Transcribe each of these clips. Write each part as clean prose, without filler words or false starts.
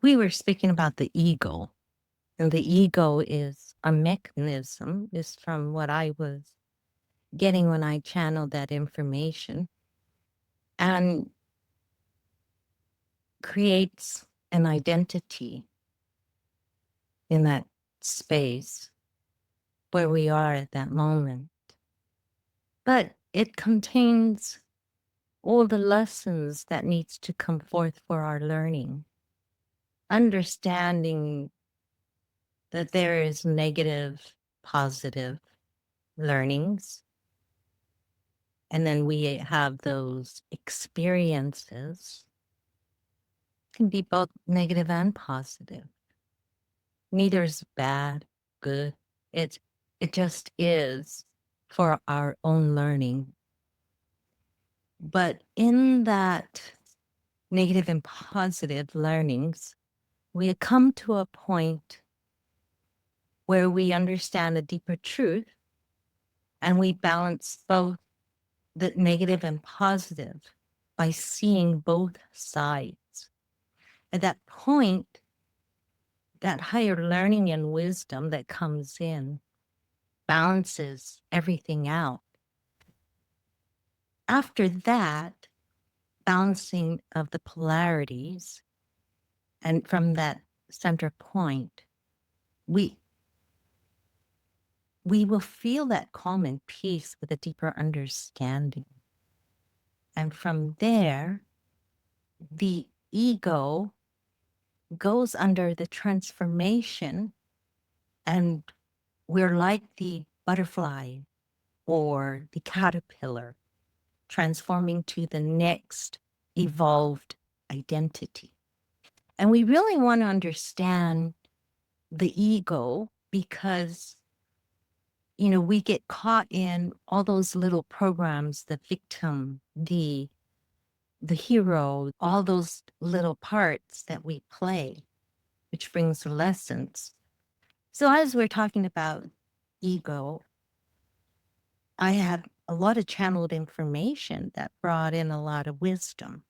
we were speaking about the ego, and the ego is a mechanism, is from what I was getting when I channeled that information, and creates an identity in that space where we are at that moment. But it contains all the lessons that needs to come forth for our learning, understanding that there is negative, positive learnings. And then we have those experiences, can be both negative and positive. Neither is bad, good. It it just is for our own learning. But in that negative and positive learnings, we come to a point where we understand a deeper truth and we balance both the negative and positive by seeing both sides. At that point, that higher learning and wisdom that comes in balances everything out. After that, balancing of the polarities, and from that center point, we will feel that calm and peace with a deeper understanding. And from there, the ego goes under the transformation, and we're like the butterfly or the caterpillar transforming to the next evolved identity. And we really want to understand the ego because, we get caught in all those little programs, the victim, the hero, all those little parts that we play, which brings lessons. So as we're talking about ego, I had a lot of channeled information that brought in a lot of wisdom.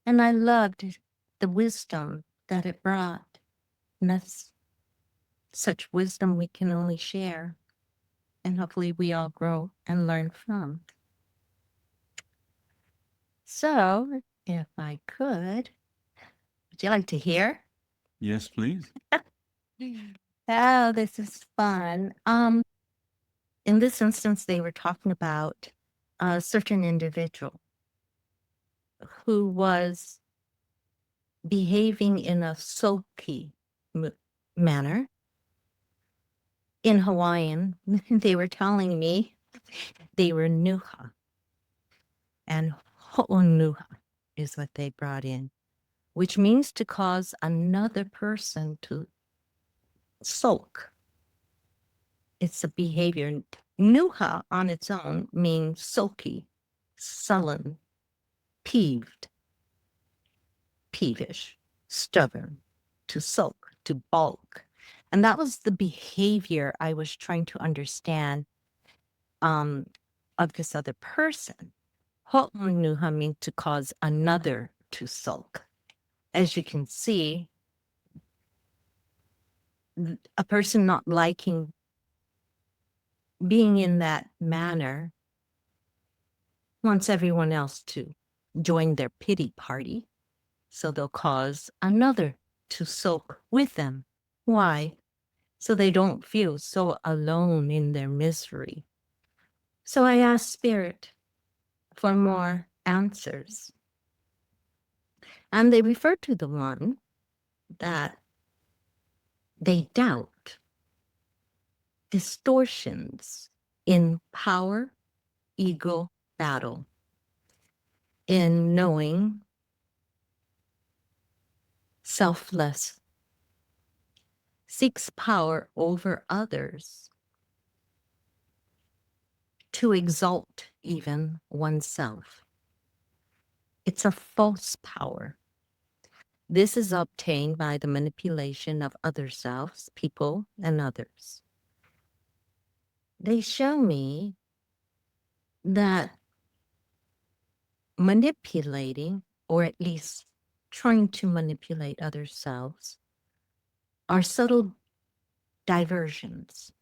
And I loved the wisdom that it brought. And that's such wisdom we can only share. And hopefully we all grow and learn from. So, if I could, would you like to hear? Yes, please. Oh, this is fun. In this instance, they were talking about a certain individual who was behaving in a sulky manner. In Hawaiian, they were telling me they were nuha, and ho'onuha is what they brought in, which means to cause another person to sulk. It's a behavior. Nuha on its own means sulky, sullen, peeved, peevish, stubborn, to sulk, to balk. And that was the behavior I was trying to understand um, of this other person. Ho'onuha means to cause another to sulk. As you can see, a person not liking being in that manner wants everyone else to join their pity party. So they'll cause another to sulk with them. Why? So they don't feel so alone in their misery. So I asked Spirit for more answers. And they refer to the one that they doubt distortions in power, ego, battle, in knowing selfless, seeks power over others to exalt even oneself. It's a false power. This is obtained by the manipulation of other selves, people, and others. They show me that manipulating, or at least trying to manipulate other selves are subtle diversions.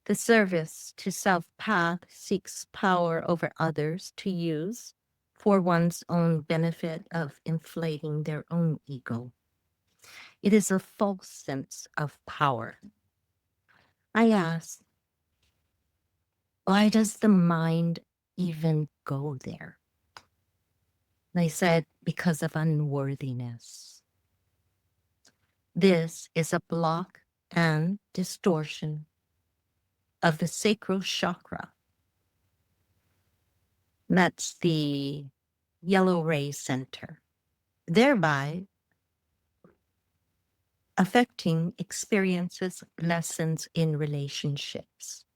The service to self path seeks power over others to use for one's own benefit of inflating their own ego. It is a false sense of power. I ask, why does the mind even go there? They said, because of unworthiness. This is a block and distortion of the sacral chakra. That's the yellow ray center, thereby affecting experiences, lessons in relationships,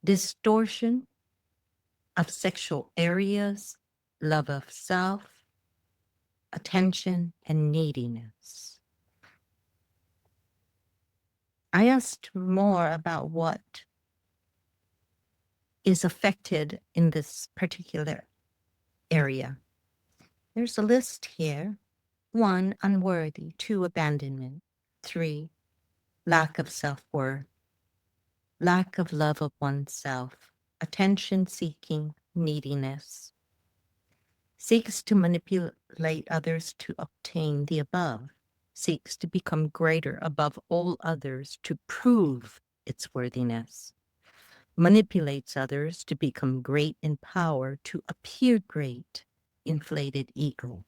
distortion of sexual areas, love of self, attention, and neediness. I asked more about what is affected in this particular area. There's a list here. 1, unworthy. 2, abandonment. 3, lack of self-worth. Lack of love of oneself. Attention seeking, neediness. Seeks to manipulate others to obtain the above. Seeks to become greater above all others to prove its worthiness. Manipulates others to become great in power to appear great, inflated ego.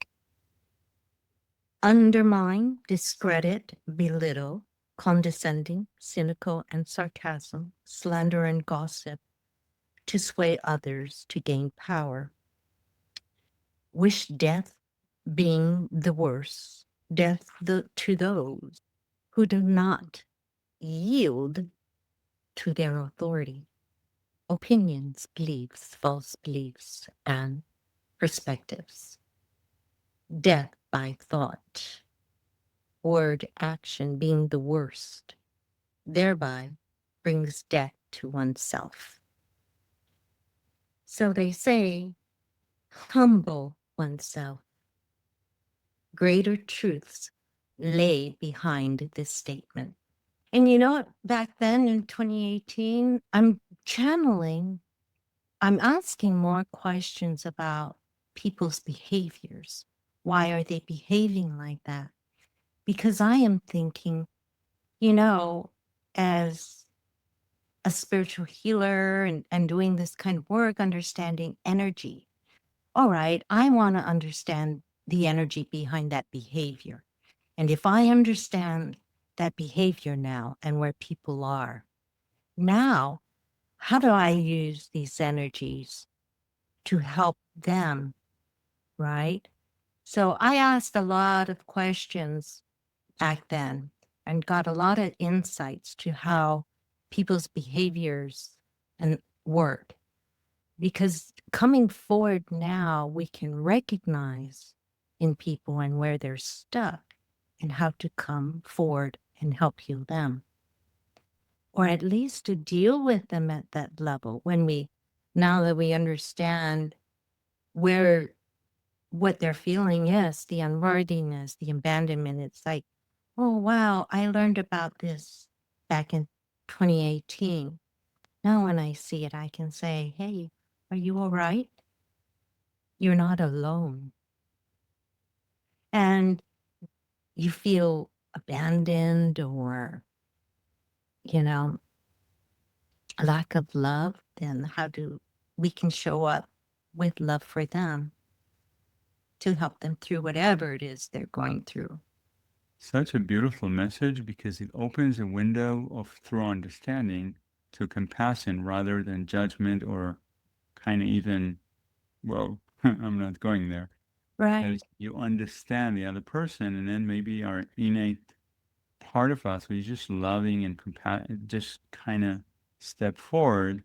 Undermine, discredit, belittle, condescending, cynical, and sarcasm, slander and gossip, to sway others to gain power. Wish death being the worst, death to those who do not yield to their authority. Opinions, beliefs, false beliefs, and perspectives. Death by thought, word, action being the worst, thereby brings death to oneself. So they say, humble oneself. Greater truths lay behind this statement. And you know what? Back then in 2018, I'm asking more questions about people's behaviors. Why are they behaving like that? Because I am thinking, as a spiritual healer and doing this kind of work, understanding energy. All right, I want to understand the energy behind that behavior. And if I understand that behavior now and where people are, now, how do I use these energies to help them, right? So I asked a lot of questions back then and got a lot of insights to how people's behaviors and work. Because coming forward now, we can recognize in people and where they're stuck and how to come forward and help heal them. Or at least to deal with them at that level now that we understand what they're feeling, yes, the unworthiness, the abandonment. It's like, oh, wow, I learned about this back in 2018. Now when I see it, I can say, hey, are you all right? You're not alone. And you feel abandoned or, lack of love, then we can show up with love for them to help them through whatever it is they're going through. Such a beautiful message because it opens a window of through understanding to compassion rather than judgment or kind of even, well, I'm not going there. Right. Because you understand the other person, and then maybe our innate part of us, we just loving and just kind of step forward,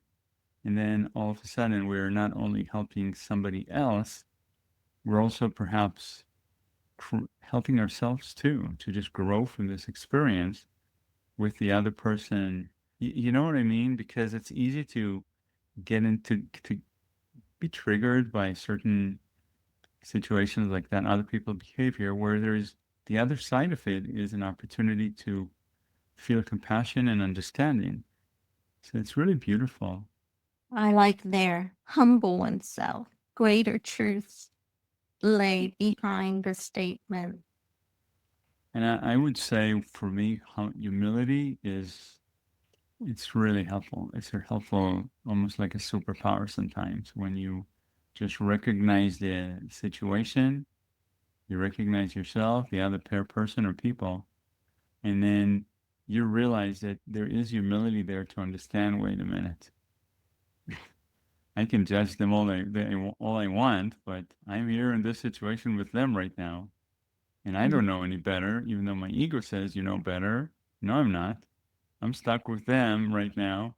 and then all of a sudden we're not only helping somebody else, we're also perhaps helping ourselves too to just grow from this experience with the other person. You know what I mean? Because it's easy to get into to be triggered by certain situations like that, other people's behavior, where there's the other side of it is an opportunity to feel compassion and understanding. So it's really beautiful. I like their humble oneself, greater truths lay behind the statement. And I would say for me, humility is, it's really helpful. It's helpful, almost like a superpower sometimes when you just recognize the situation, you recognize yourself, the other pair person or people, and then you realize that there is humility there to understand, wait a minute, I can judge them all I want, but I'm here in this situation with them right now. And I don't know any better, even though my ego says you know better. No, I'm not. I'm stuck with them right now.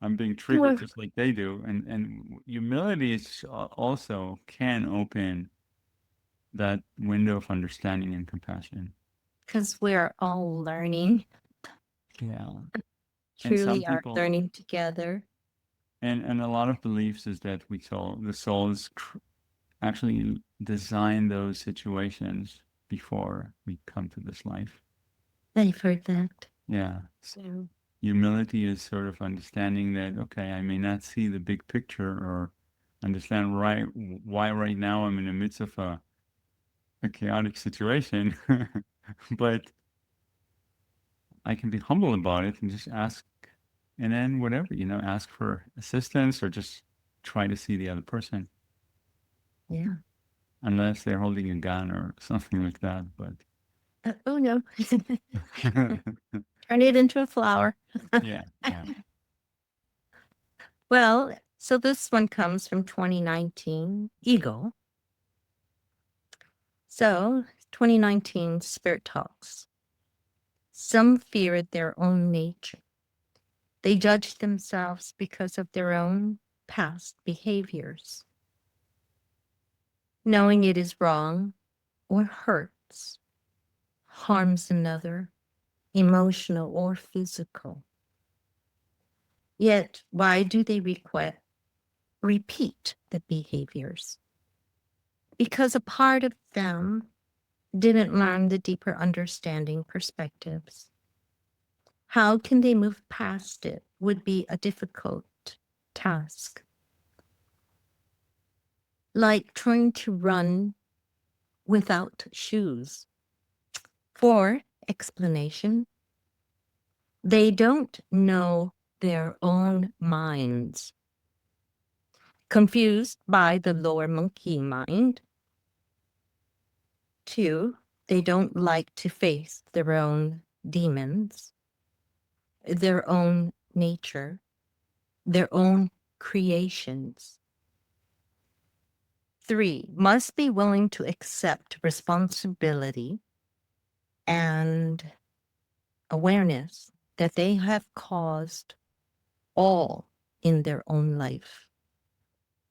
I'm being triggered Well, just like they do. And humility is also can open that window of understanding and compassion. because we're all learning, Yeah. And some truly are people, learning together. and a lot of beliefs is that the soul is actually design those situations before we come to this life. I've heard that. Yeah. So, Humility is sort of understanding that, okay, I may not see the big picture or understand why right now I'm in the midst of a chaotic situation, but I can be humble about it and just ask, and then whatever, ask for assistance or just try to see the other person, yeah. unless they're holding a gun or something like that. But Oh, no. Turn it into a flower. yeah, yeah. Well, so this one comes from 2019, Ego. So, 2019 Spirit Talks. Some feared their own nature. They judged themselves because of their own past behaviors. Knowing it is wrong or hurts, harms another, emotional or physical. Yet, why do they repeat the behaviors? Because a part of them didn't learn the deeper understanding perspectives. How can they move past it would be a difficult task. Like trying to run without shoes. For explanation, they don't know their own minds. Confused by the lower monkey mind. 2, they don't like to face their own demons, their own nature, their own creations. 3, must be willing to accept responsibility and awareness that they have caused all in their own life.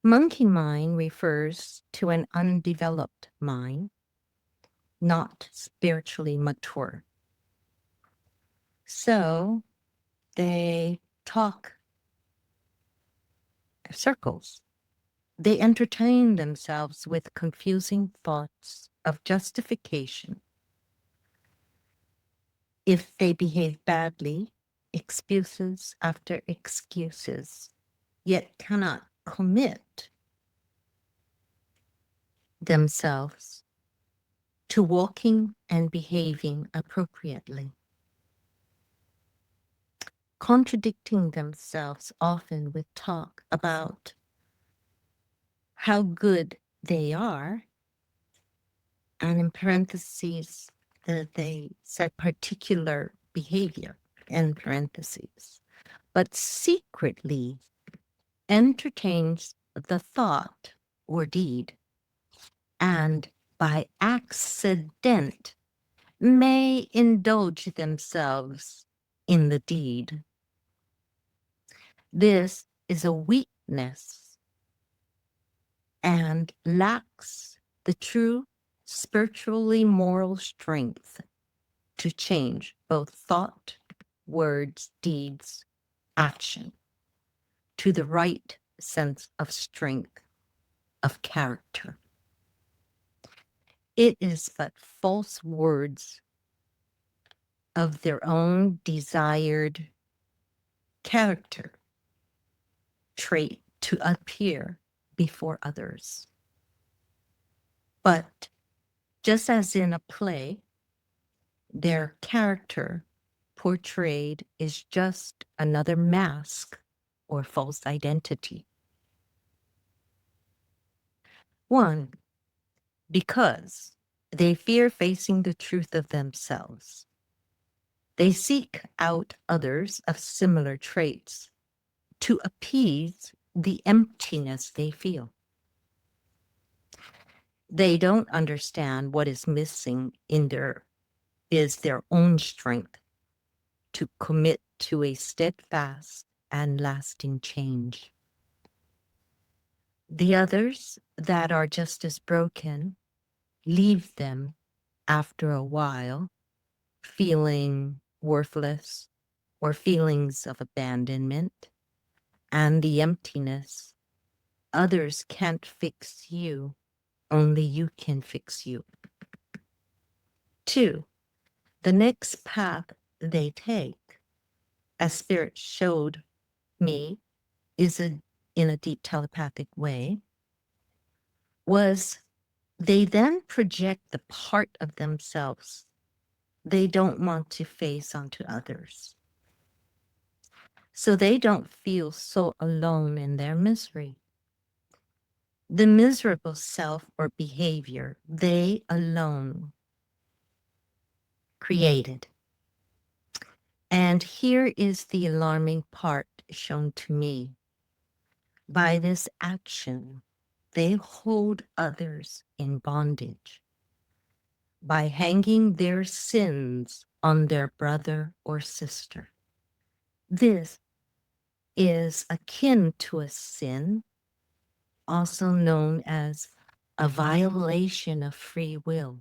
Monkey mind refers to an undeveloped mind, not spiritually mature. So they talk circles. They entertain themselves with confusing thoughts of justification. If they behave badly, excuses after excuses, yet cannot commit themselves to walking and behaving appropriately, contradicting themselves often with talk about how good they are, and in parentheses, that they said particular behavior in parentheses, but secretly entertains the thought or deed, and by accident may indulge themselves in the deed. This is a weakness and lacks the true spiritually moral strength to change both thought, words, deeds, action to the right sense of strength of character. It is but false words of their own desired character trait to appear before others. But just as in a play, their character portrayed is just another mask or false identity. One, because they fear facing the truth of themselves. They seek out others of similar traits to appease the emptiness they feel. They don't understand what is missing in their own strength to commit to a steadfast and lasting change. The others that are just as broken leave them after a while, feeling worthless or feelings of abandonment and the emptiness. Others can't fix you, only you can fix you. Two, the next path they take, as Spirit showed me, in a deep telepathic way, was they then project the part of themselves they don't want to face onto others. So they don't feel so alone in their misery. The miserable self or behavior they alone created. And here is the alarming part shown to me. By this action, they hold others in bondage by hanging their sins on their brother or sister. This is akin to a sin, also known as a violation of free will.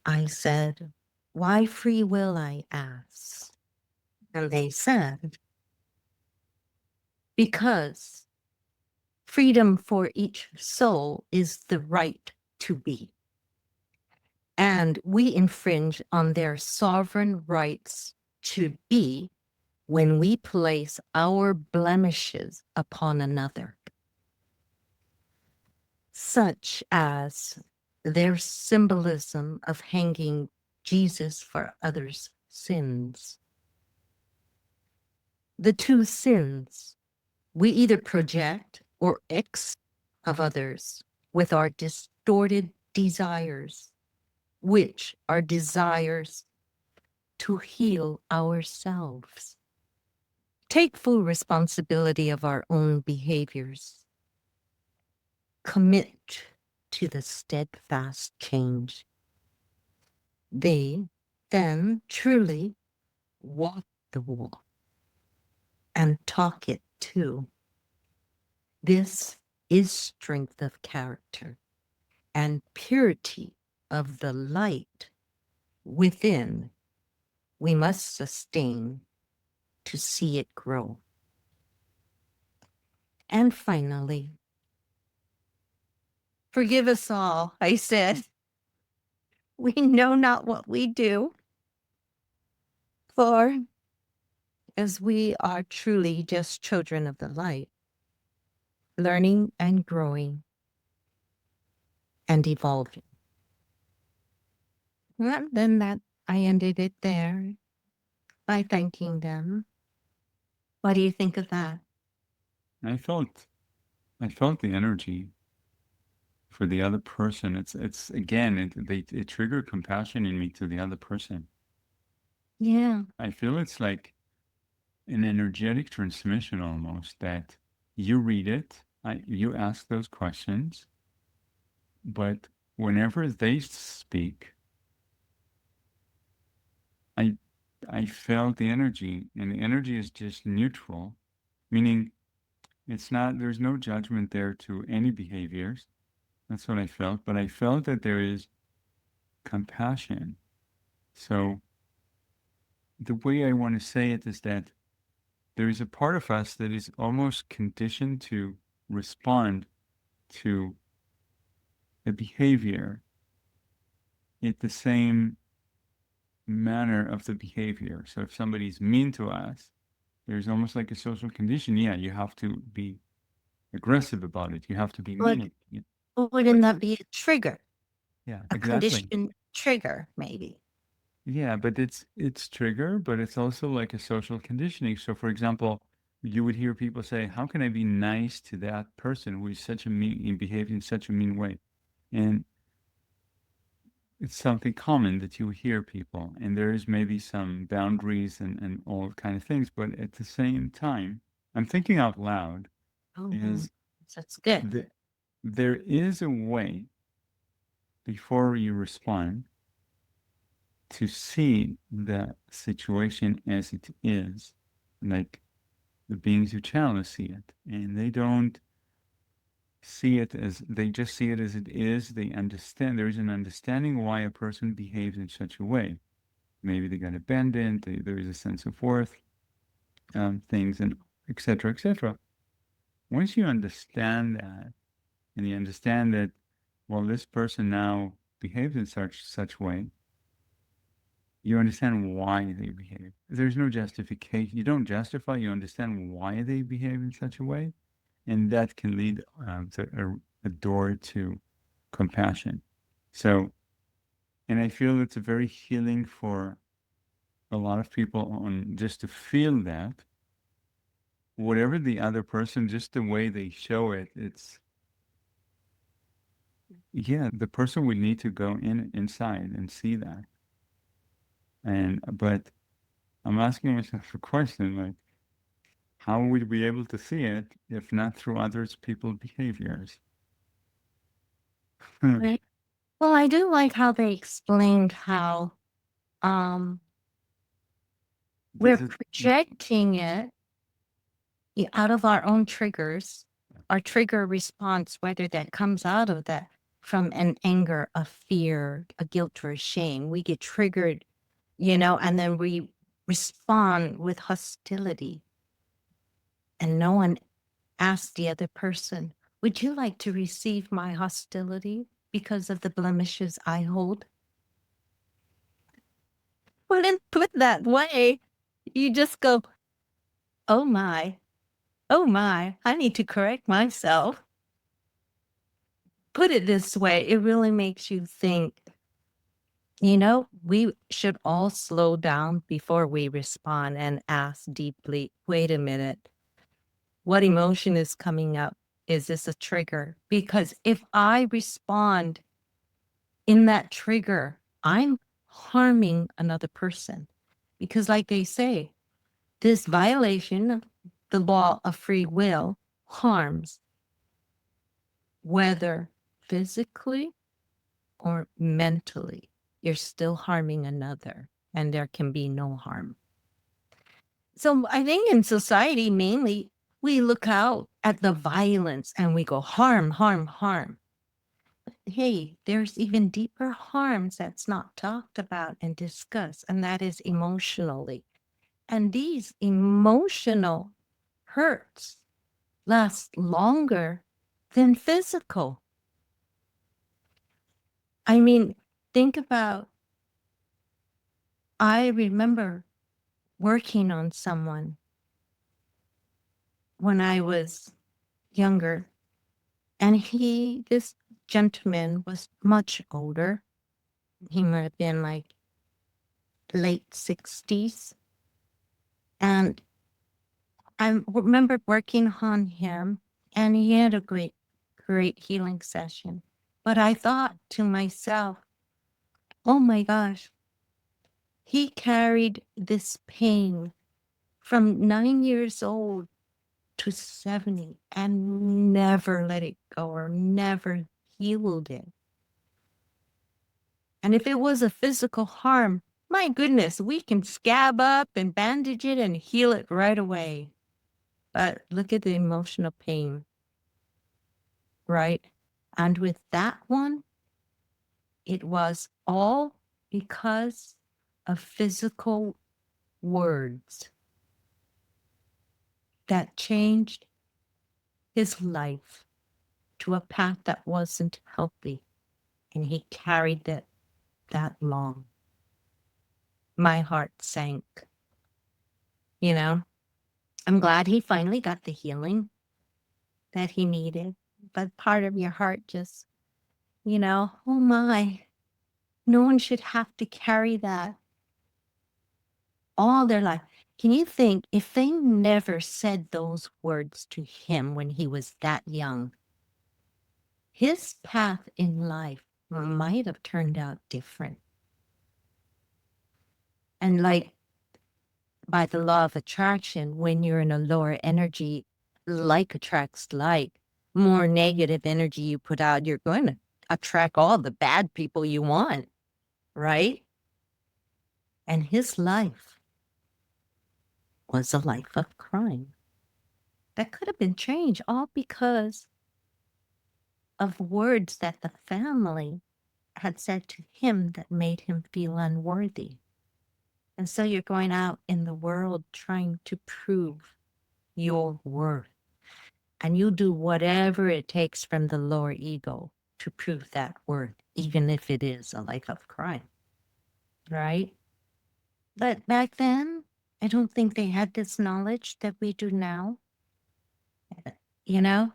I said, "Why free will?" I asked. And they said, "Because freedom for each soul is the right to be. And we infringe on their sovereign rights to be when we place our blemishes upon another, such as their symbolism of hanging Jesus for others' sins. The two sins we either project or of others with our distorted desires, which are desires to heal ourselves. Take full responsibility of our own behaviors. Commit to the steadfast change. They then truly walk the walk and talk it too. This is strength of character and purity of the light within we must sustain to see it grow. And finally, forgive us all, I said. We know not what we do, for as we are truly just children of the light, learning and growing and evolving. Well, then that I ended it there by thanking them. What do you think of that? I felt the energy for the other person. It's again, it triggered compassion in me to the other person. Yeah. I feel it's like an energetic transmission almost, that you read it, you ask those questions, but whenever they speak, I I felt the energy, and the energy is just neutral, meaning it's not, there's no judgment there to any behaviors. That's what I felt, but I felt that there is compassion. So the way I want to say it is that there is a part of us that is almost conditioned to respond to a behavior in the same manner of the behavior. So if somebody's mean to us, there's almost like a social condition. Yeah, you have to be aggressive about it. You have to be But mean. wouldn't that be a trigger? Yeah, A exactly. conditioned trigger, maybe. Yeah, but it's trigger, but it's also like a social conditioning. So for example, you would hear people say, "How can I be nice to that person who is such a mean, behaved in such a mean way?" And it's something common that you hear people, and there is maybe some boundaries and all kind of things, but at the same time, I'm thinking out loud, Oh, is that's good. that there is a way before you respond to see the situation as it is, like the beings who channel see it, and they don't see it as, they just see it as it is. They understand, there is an understanding why a person behaves in such a way. Maybe they got abandoned, there is a sense of worth, things, and etc., etc. Once you understand that, and you understand that, well, this person now behaves in such way, you understand why they behave. There's no justification. You don't justify. You understand why they behave in such a way, and that can lead to a door to compassion. So, and I feel it's a very healing for a lot of people on just to feel that whatever the other person, just the way they show it, it's, yeah, the person would need to go inside and see that. And but I'm asking myself a question, like, how would we be able to see it if not through others people's behaviors? Right. Well, I do like how they explained how um we're This is projecting it out of our own triggers, our trigger response, whether that comes out of that from an anger, a fear, a guilt, or a shame. We get triggered, and then we respond with hostility. And no one asks the other person, would you like to receive my hostility because of the blemishes I hold? Well, then put that way, you just go, oh my, oh my, I need to correct myself. Put it this way, it really makes you think, we should all slow down before we respond and ask deeply, wait a minute, what emotion is coming up? Is this a trigger? Because if I respond in that trigger, I'm harming another person. Because, like they say, this violation of the law of free will harms, whether physically or mentally. You're still harming another, and there can be no harm. So I think in society, mainly, we look out at the violence and we go harm, harm, harm. Hey, there's even deeper harms that's not talked about and discussed, and that is emotionally. And these emotional hurts last longer than physical. I mean, think about, I remember working on someone when I was younger, and this gentleman was much older. He might have been like late 60s. And I remember working on him, and he had a great, great healing session. But I thought to myself, oh my gosh, he carried this pain from 9 years old to 70 and never let it go or never healed it. And if it was a physical harm, my goodness, we can scab up and bandage it and heal it right away. But look at the emotional pain, right? And with that one, it was all because of physical words that changed his life to a path that wasn't healthy. And he carried it that long. My heart sank, you know. I'm glad he finally got the healing that he needed. But part of your heart just, oh my, no one should have to carry that all their life. Can you think if they never said those words to him when he was that young, his path in life might have turned out different. And like by the law of attraction, when you're in a lower energy, like attracts like, more negative energy you put out, you're going to attract all the bad people you want, right? And his life was a life of crime that could have been changed all because of words that the family had said to him that made him feel unworthy. And so you're going out in the world trying to prove your worth. And you do whatever it takes from the lower ego to prove that worth, even if it is a life of crime. Right? But back then, I don't think they had this knowledge that we do now. You know,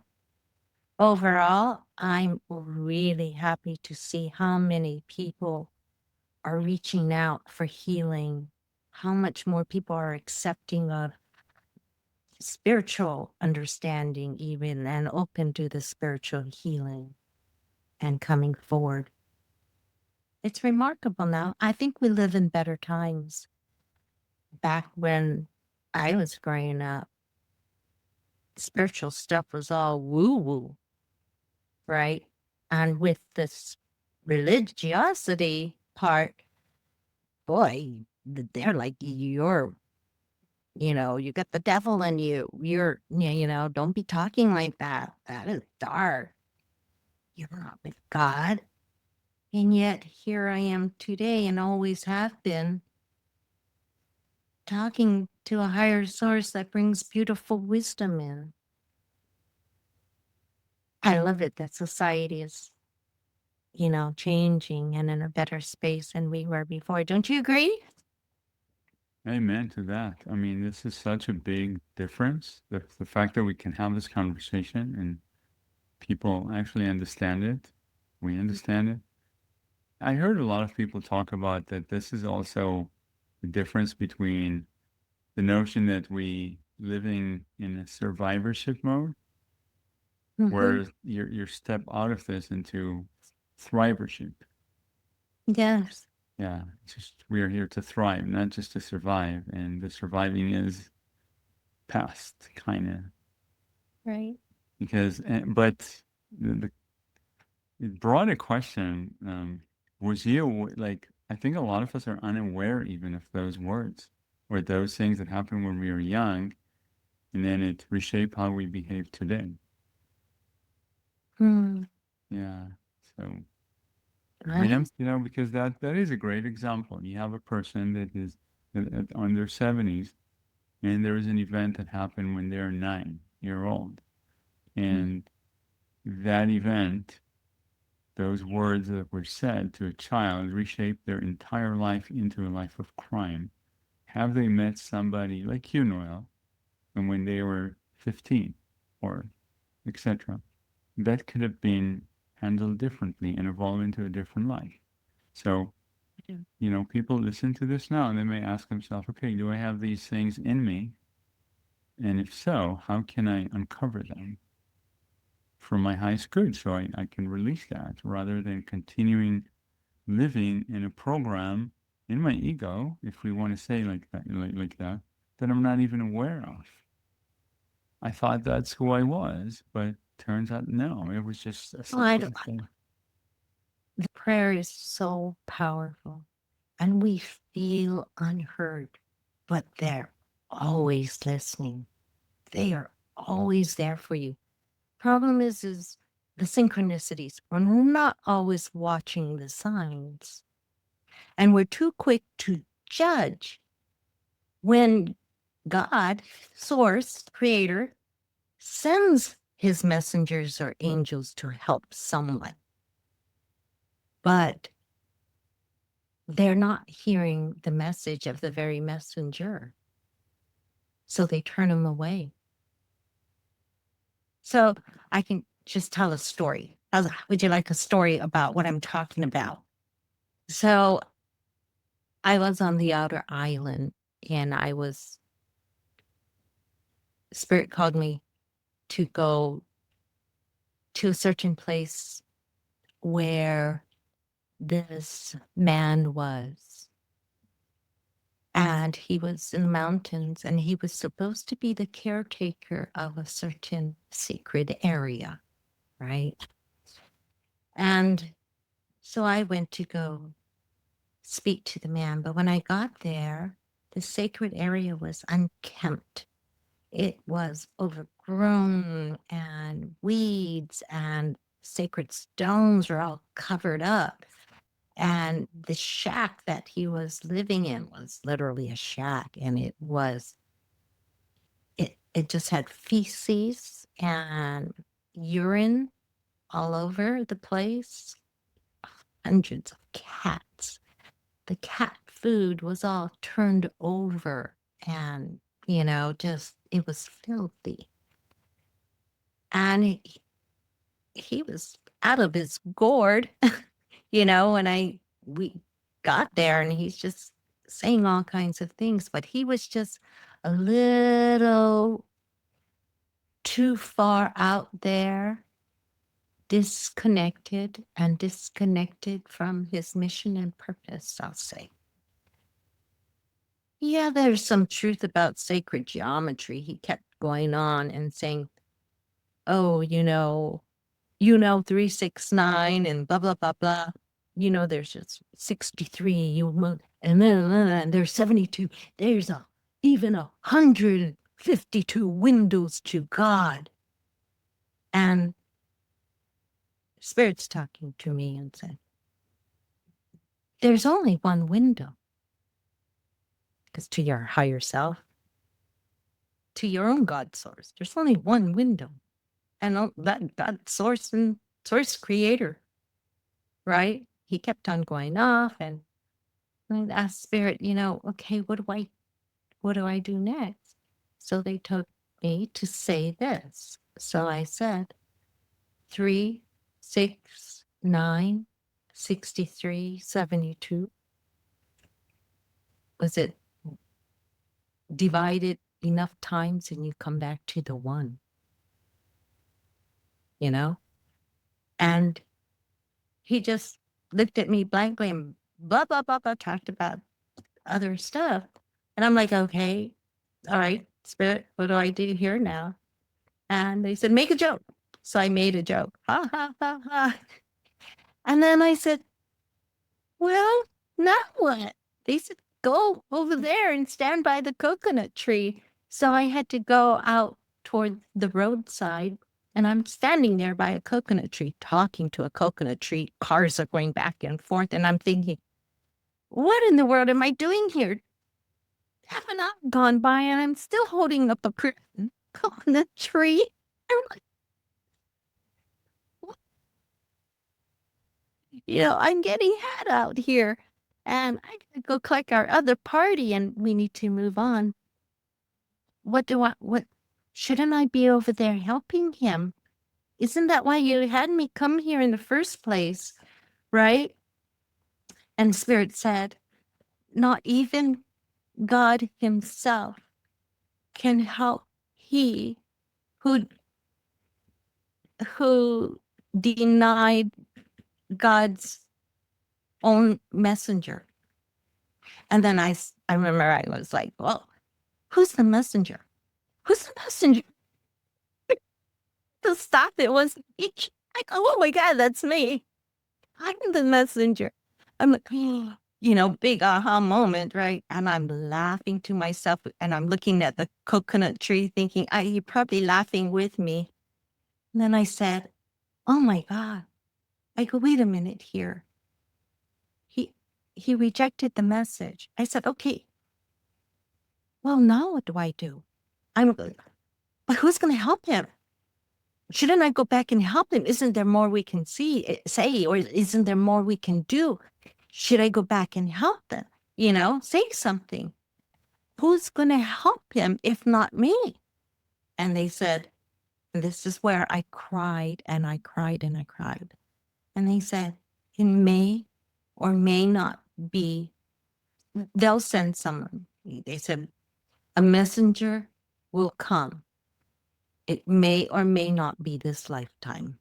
overall, I'm really happy to see how many people are reaching out for healing, how much more people are accepting of spiritual understanding, even and open to the spiritual healing and coming forward. It's remarkable now. I think we live in better times. Back when I was growing up, spiritual stuff was all woo woo, right? And with this religiosity part, boy, they're like, you got the devil in you. Don't be talking like that. That is dark. You're not with God. And yet here I am today and always have been talking to a higher source that brings beautiful wisdom in. I love it that society is, changing and in a better space than we were before. Don't you agree? Amen to that. I mean, this is such a big difference. The fact that we can have this conversation and people actually understand it, we understand it. I heard a lot of people talk about that this is also the difference between the notion that we living in a survivorship mode, Mm-hmm. where you're step out of this into thrivership. Yes. Yeah, it's just we are here to thrive, not just to survive, and the surviving is past, kind of, Right. because. But the it brought a question. Was you like? I think a lot of us are unaware even of those words or those things that happened when we were young, and then it reshaped how we behave today. Hmm. Yeah. So Right. because that is a great example. You have a person that is on their 70s, and there is an event that happened when they're 9 year old, and that event, those words that were said to a child, reshape their entire life into a life of crime. Have they met somebody like you, Noel, and when they were 15 or etc., that could have been handled differently and evolved into a different life. So, people listen to this now and they may ask themselves, okay, do I have these things in me? And if so, how can I uncover them for my highest good so I can release that rather than continuing living in a program in my ego, if we want to say like that, that I'm not even aware of. I thought that's who I was, but turns out no, it was just a Oh, I separate don't, thing. the prayer is so powerful and we feel unheard, but they're always listening. They are always there for you. Problem is the synchronicities. We're not always watching the signs. And we're too quick to judge when God, source, creator, sends his messengers or angels to help someone. but they're not hearing the message of the very messenger. So they turn him away. So I can just tell a story. Would you like a story about what I'm talking about? So I was on the outer island, and Spirit called me to go to a certain place where this man was. And he was in the mountains, and he was supposed to be the caretaker of a certain sacred area, right? And so I went to go speak to the man. But when I got there, the sacred area was unkempt. It was overgrown, and weeds and sacred stones were all covered up. And the shack that he was living in was literally a shack, and it just had feces and urine all over the place, hundreds of cats. The cat food was all turned over, and just it was filthy. And he was out of his gourd, when we got there, and he's just saying all kinds of things, but he was just a little too far out there, disconnected from his mission and purpose, I'll say. Yeah, there's some truth about sacred geometry. He kept going on and saying, oh, 369 and blah, blah, blah, blah. There's just 63, and then there's 72. There's even 152 windows to God. And Spirit's talking to me and said, there's only one window. Because to your higher self, to your own God source, there's only one window. And that God source and source creator, right? He kept on going off, and I asked Spirit, okay, what do I do next? So they told me to say this. So I said 3, 6, 9, 63, 72. Was it divided enough times and you come back to the one? And he just looked at me blankly and blah, blah, blah, blah, talked about other stuff. And I'm like, okay, all right, Spirit, what do I do here now? And they said, make a joke. So I made a joke. Ha, ha, ha, ha. And then I said, well, now what? They said, go over there and stand by the coconut tree. So I had to go out toward the roadside, and I'm standing there by a coconut tree, talking to a coconut tree. Cars are going back and forth, and I'm thinking, what in the world am I doing here? Half an hour gone by, and I'm still holding up a coconut tree. I'm like, I'm getting had out here, and I gotta go collect our other party, and we need to move on. What shouldn't I be over there helping him? Isn't that why you had me come here in the first place, right? And Spirit said, not even God himself can help he who denied God's own messenger. And then I remember I was like, well, who's the messenger? Who's the messenger? To stop it was each. I go, oh my God, that's me. I'm the messenger. I'm like, big aha moment, right? And I'm laughing to myself, and I'm looking at the coconut tree thinking, you're probably laughing with me. And then I said, oh my God. I go, wait a minute here. He rejected the message. I said, okay, well, now what do I do? But who's going to help him? Shouldn't I go back and help them? Isn't there more we can say, or isn't there more we can do? Should I go back and help them? Say something. Who's going to help him if not me? And they said, and this is where I cried and I cried and I cried. And they said, it may or may not be, they'll send someone. They said, a messenger will come. It may or may not be this lifetime.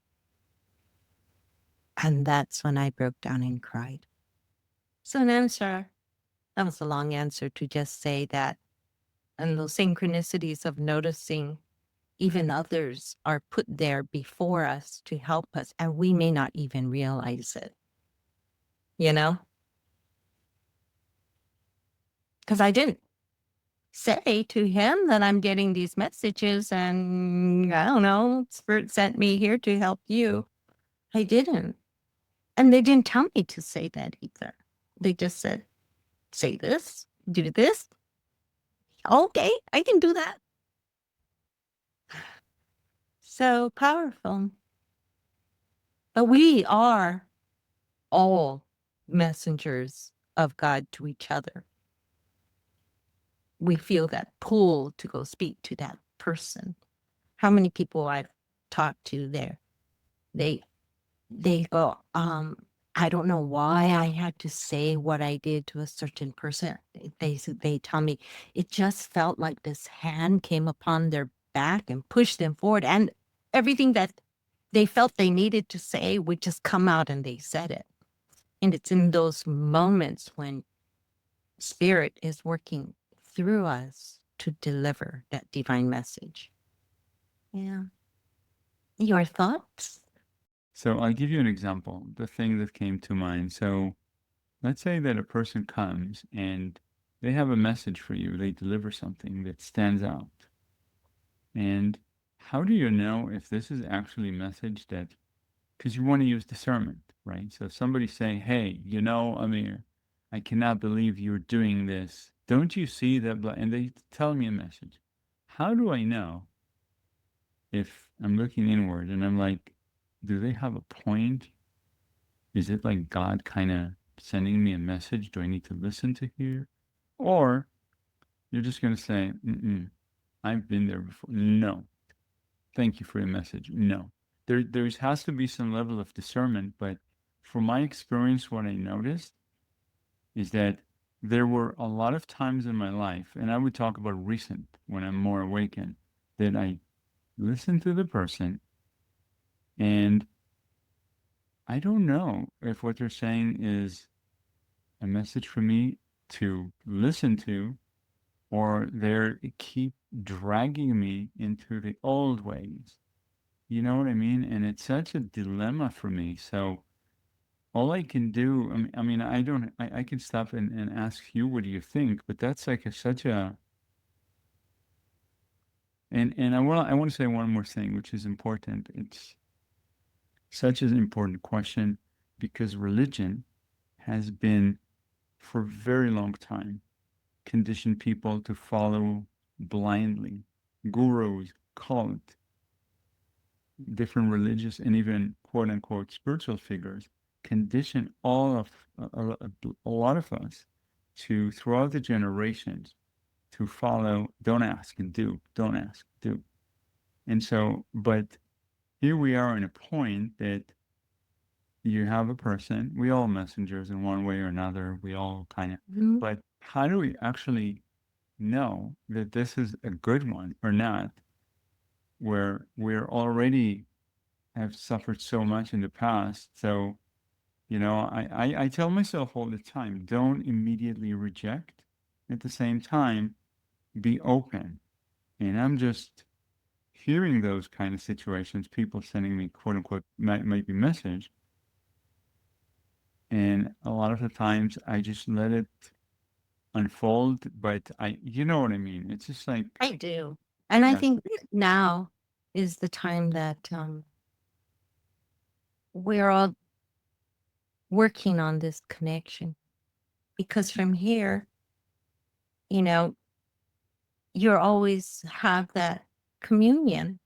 And that's when I broke down and cried. So that was a long answer to just say that, and those synchronicities of noticing even others are put there before us to help us, and we may not even realize it, Because I didn't say to him that I'm getting these messages and I don't know, Spirit sent me here to help you. I didn't. And they didn't tell me to say that either. They just said, say this, do this. Okay, I can do that. So powerful. But we are all messengers of God to each other. We feel that pull to go speak to that person. How many people I've talked to there, they go, I don't know why I had to say what I did to a certain person. They tell me it just felt like this hand came upon their back and pushed them forward, and everything that they felt they needed to say would just come out, and they said it. And it's in those moments when Spirit is working through us to deliver that divine message. Yeah. Your thoughts? So I'll give you an example, the thing that came to mind. So let's say that a person comes and they have a message for you, they deliver something that stands out. And how do you know if this is actually a message that, because you want to use discernment, right? So if somebody's saying, hey, Amir, I cannot believe you're doing this. Don't you see that? And they tell me a message. How do I know if I'm looking inward and I'm like, do they have a point? Is it like God kind of sending me a message? Do I need to listen to hear? Or you're just going to say, I've been there before. No. Thank you for your message. No. There has to be some level of discernment, but from my experience, what I noticed is that there were a lot of times in my life, and I would talk about recent when I'm more awakened, that I listened to the person and I don't know if what they're saying is a message for me to listen to, or they keep dragging me into the old ways. You know what I mean? And it's such a dilemma for me. So all I can do, I don't, I can stop and ask you, what do you think? But that's like such a, and I want to say one more thing, which is important. It's such an important question because religion has been for a very long time conditioned people to follow blindly. Gurus, cult, different religious and even quote unquote spiritual figures condition a lot of us to throughout the generations to follow don't ask and do, don't ask, do. And so, but here we are in a point that you have a person, we all messengers in one way or another, we all kind of, but how do we actually know that this is a good one or not, where we're already have suffered so much in the past. So, I tell myself all the time, don't immediately reject. At the same time, be open. And I'm just hearing those kind of situations, people sending me quote unquote might be message. And a lot of the times I just let it unfold, but you know what I mean? It's just like, I do. And I yeah, think now is the time that we're all working on this connection, because from here, you know, you always have that communion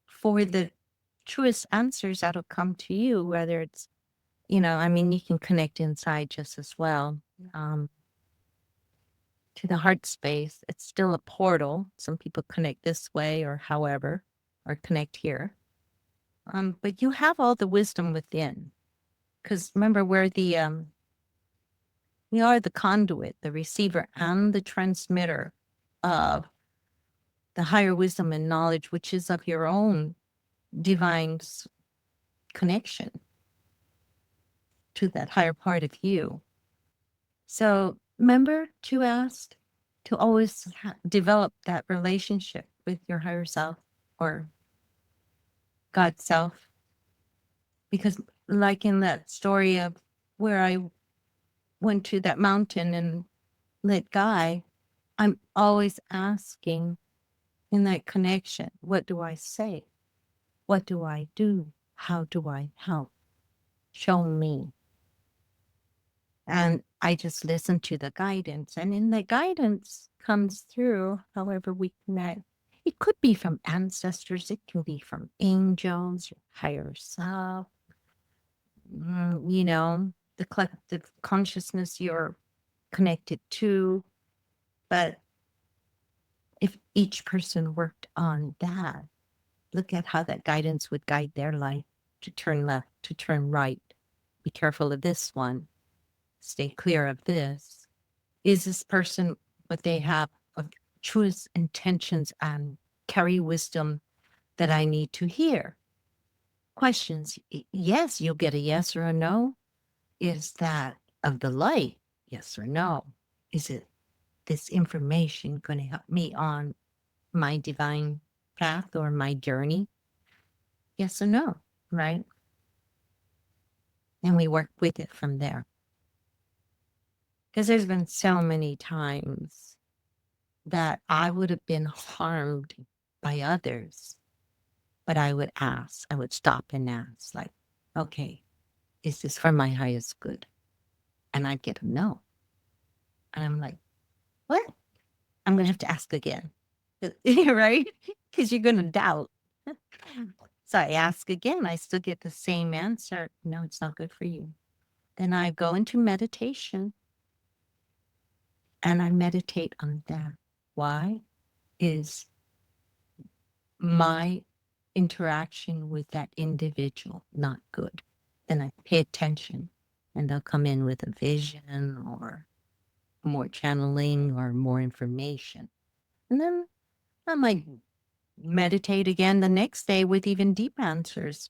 for the truest answers that'll come to you, whether it's, I mean, you can connect inside just as well. To the heart space. It's still a portal. Some people connect this way or however, or connect here. But you have all the wisdom within. Because remember, we are the conduit, the receiver, and the transmitter of the higher wisdom and knowledge, which is of your own divine connection to that higher part of you. So remember to ask to always develop that relationship with your higher self or God self. Because, like in that story of where I went to that mountain and lit Guy, I'm always asking in that connection, what do I say? What do I do? How do I help? Show me. And I just listen to the guidance. And in the guidance comes through, however we connect. It could be from ancestors. It can be from angels, your higher self, the collective consciousness you're connected to. But if each person worked on that, look at how that guidance would guide their life to turn left, to turn right. Be careful of this one. Stay clear of this. Is this person what they have of truest intentions and carry wisdom that I need to hear? Questions. Yes, you'll get a yes or a no. Is that of the light? Yes or no? Is it this information going to help me on my divine path or my journey? Yes or no, right? And we work with it from there. Because there's been so many times that I would have been harmed by others, but I would stop and ask, like, okay, is this for my highest good? And I'd get a no. And I'm like, what? I'm going to have to ask again. Right? Because you're going to doubt. So I ask again. I still get the same answer. No, it's not good for you. Then I go into meditation and I meditate on that. Why? Is my interaction with that individual not good? Then I pay attention and they'll come in with a vision or more channeling or more information. And then I might meditate again the next day with even deep answers.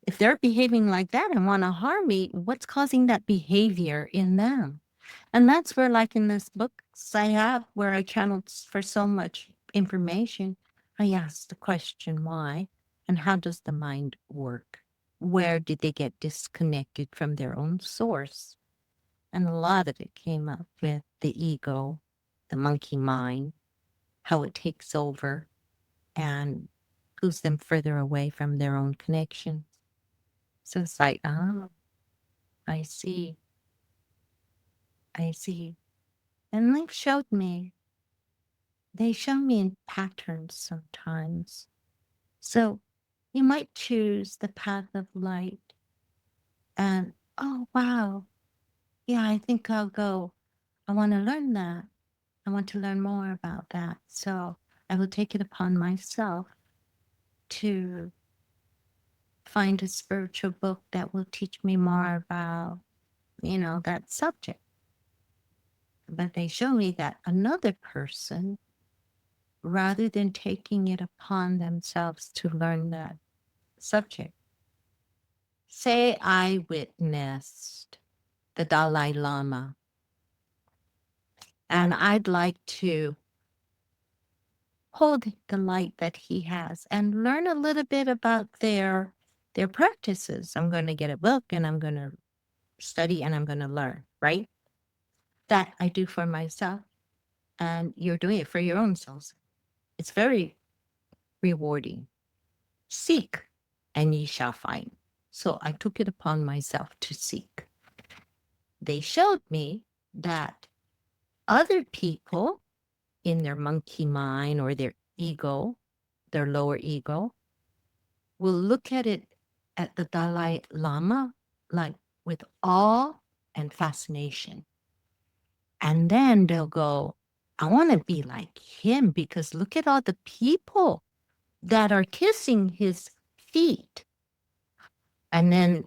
If they're behaving like that and want to harm me, what's causing that behavior in them? And that's where, like in this books I have, where I channeled for so much information, I asked the question why and how does the mind work? Where did they get disconnected from their own source? And a lot of it came up with the ego, the monkey mind, how it takes over and pulls them further away from their own connection. So it's like, oh, I see. I see. And they show me in patterns sometimes. So you might choose the path of light and, oh, wow. Yeah, I think I'll go. I want to learn that. I want to learn more about that. So I will take it upon myself to find a spiritual book that will teach me more about, that subject. But they show me that another person, rather than taking it upon themselves to learn that subject, say I witnessed the Dalai Lama and I'd like to hold the light that he has and learn a little bit about their practices. I'm going to get a book and I'm going to study and I'm going to learn, right? That I do for myself and you're doing it for your own selves. It's very rewarding. Seek and ye shall find. So I took it upon myself to seek. They showed me that other people in their monkey mind or their ego, their lower ego, will look at it, at the Dalai Lama, like with awe and fascination. And then they'll go, I want to be like him because look at all the people that are kissing his feet. And then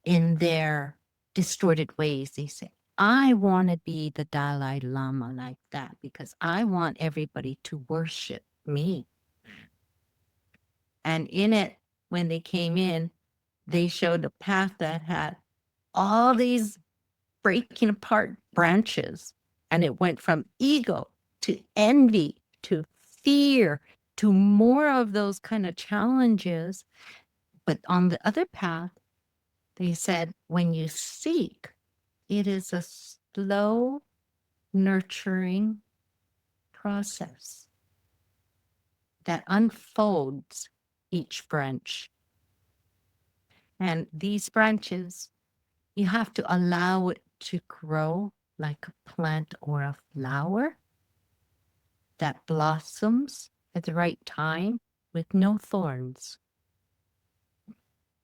in their distorted ways, they say, I want to be the Dalai Lama like that because I want everybody to worship me. And in it, when they came in, they showed a path that had all these breaking apart branches. And it went from ego to envy to fear to more of those kind of challenges. But on the other path, they said, when you seek, it is a slow, nurturing process that unfolds each branch. And these branches, you have to allow it to grow like a plant or a flower that blossoms at the right time with no thorns.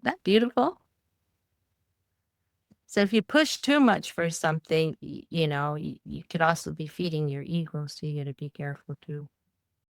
That beautiful? So if you push too much for something, you could also be feeding your ego. So you got to be careful too.